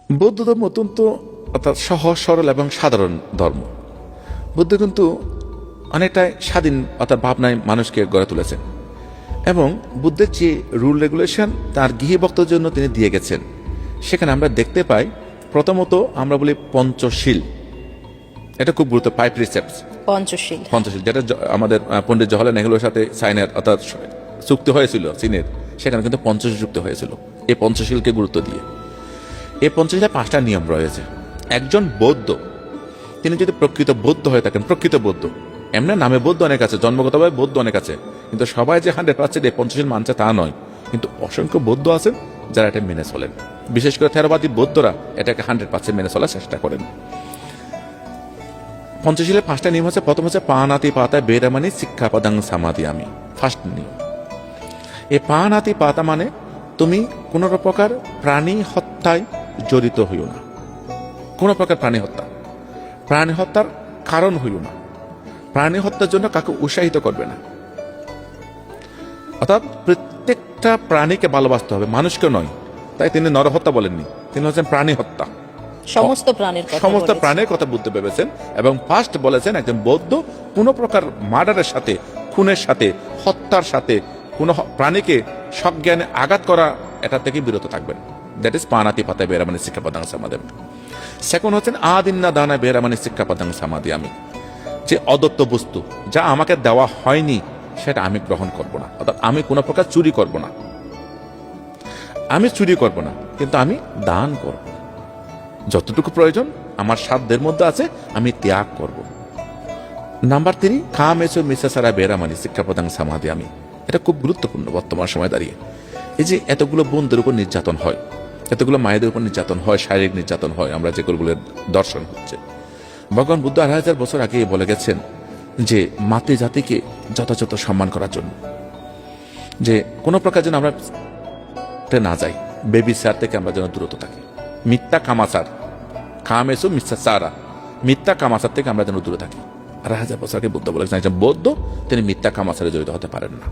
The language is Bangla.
বৌদ্ধ ধর্ম অত্যন্ত অর্থাৎ সহজ সরল এবং সাধারণ ধর্ম। বুদ্ধ কিন্তু অনেকটাই স্বাধীন অর্থাৎ ভাবনায় মানুষকে গড়ে তুলেছেন এবং বুদ্ধের যে রুল রেগুলেশন তার গৃহভক্তদের জন্য তিনি দিয়ে গেছেন, সেখানে আমরা দেখতে পাই প্রথমত আমরা বলি পঞ্চশীল। এটা খুব গুরুত্ব পাই প্রিসেপ্টস। পঞ্চশীল পঞ্চশীল যেটা আমাদের পণ্ডিত জওহরলাল নেহরুর সাথে সাইনের অর্থাৎ চুক্তি হয়েছিল চীনের, সেখানে কিন্তু পঞ্চশীল চুক্তি হয়েছিল এই পঞ্চশীলকে গুরুত্ব দিয়ে। এই পঞ্চশীলে 5টা নিয়ম রয়েছে। একজন বৌদ্ধ তিনি যদি প্রকৃত বৌদ্ধ হয়ে থাকেন, প্রকৃত বৌদ্ধ, এমনি নামে বৌদ্ধ অনেক আছে, জন্মগতভাবে বৌদ্ধ অনেক আছে, কিন্তু সবাই যে 100% এই পঞ্চশীল মানছে তা নয়। কিন্তু অসংখ্য বৌদ্ধ আছেন যারা এটা মেনে চলেন, বিশেষ করে থেরবাদী বৌদ্ধরা এটাকে 100% মেনে চলার চেষ্টা করেন। পঞ্চশীলের 5টা নিয়ম হচ্ছে, প্রথম হচ্ছে পানাতি পাতা বেরামানি শিক্ষাপদাং সামাদি আমি। ফার্স্ট নিয়ম, এই পানাতি পাতা মানে তুমি কোন প্রকার প্রাণী হত্যায় জড়িত হইও না। কোন প্রকার প্রাণী হত্যার কারণ হইও না। প্রাণী হত্যার জন্য কাকে উৎসাহিত করবে না। অর্থাৎ প্রত্যেকটা প্রাণীকে ভালোবাসতে হবে, মানুষকে নয়। তাই তিনি নরহত্যা বলেননি, তিনি হচ্ছেন প্রাণী হত্যা। সমস্ত প্রাণীর কথা বুদ্ধ ভেবেছেন এবং ফার্স্ট বলেছেন একজন বৌদ্ধ কোন প্রকার মার্ডারের সাথে, খুনের সাথে, হত্যার সাথে, কোন প্রাণীকে সজ্ঞানে আঘাত করা এটা থেকে বিরত থাকবেন। দ্যাট ইজ পানাতি পাতায় বেরামানি শিক্ষাপদাং সামাদি। সেকেন্ড হচ্ছেন আদিন্না দানায় বেরামানি শিক্ষাপদাং সামাদি আমি। যে অদত্ত বস্তু যা আমাকে দেওয়া হয়নি সেটা আমি গ্রহণ করব না। অর্থাৎ আমি কোনো প্রকার চুরি করব না, কিন্তু আমি দান করব। যতটুকু প্রয়োজন আমার সাধ্যের মধ্যে আছে আমি ত্যাগ করব। নাম্বার 3, কামেছো মিসাসারা বেরামানি শিক্ষাপদাং সামাদি আমি। এটা খুব গুরুত্বপূর্ণ বর্তমান সময় দাঁড়িয়ে। এই যে এতগুলো বোনদের উপর নির্যাতন হয়, এতগুলো মায়েদের উপর নির্যাতন হয়, শারীরিক নির্যাতন হয়, আমরা যেগুলো দর্শন হচ্ছে, ভগবান বুদ্ধ 2500 বছর আগে বলে গেছেন যে মাতৃ জাতিকে যথাযথ সম্মান করার জন্য, যে কোনো প্রকার যেন আমরা না যাই, বেবি সার থেকে আমরা যেন দূরত থাকি। মিথ্যা কামাচার, কামেসু মিথ্যা সারা, মিথ্যা কামাচার থেকে আমরা যেন দূরে থাকি। 2500 বছর আগে বুদ্ধ বলেছেন একজন বৌদ্ধ তিনি মিথ্যা কামাচারে জড়িত হতে পারেন না।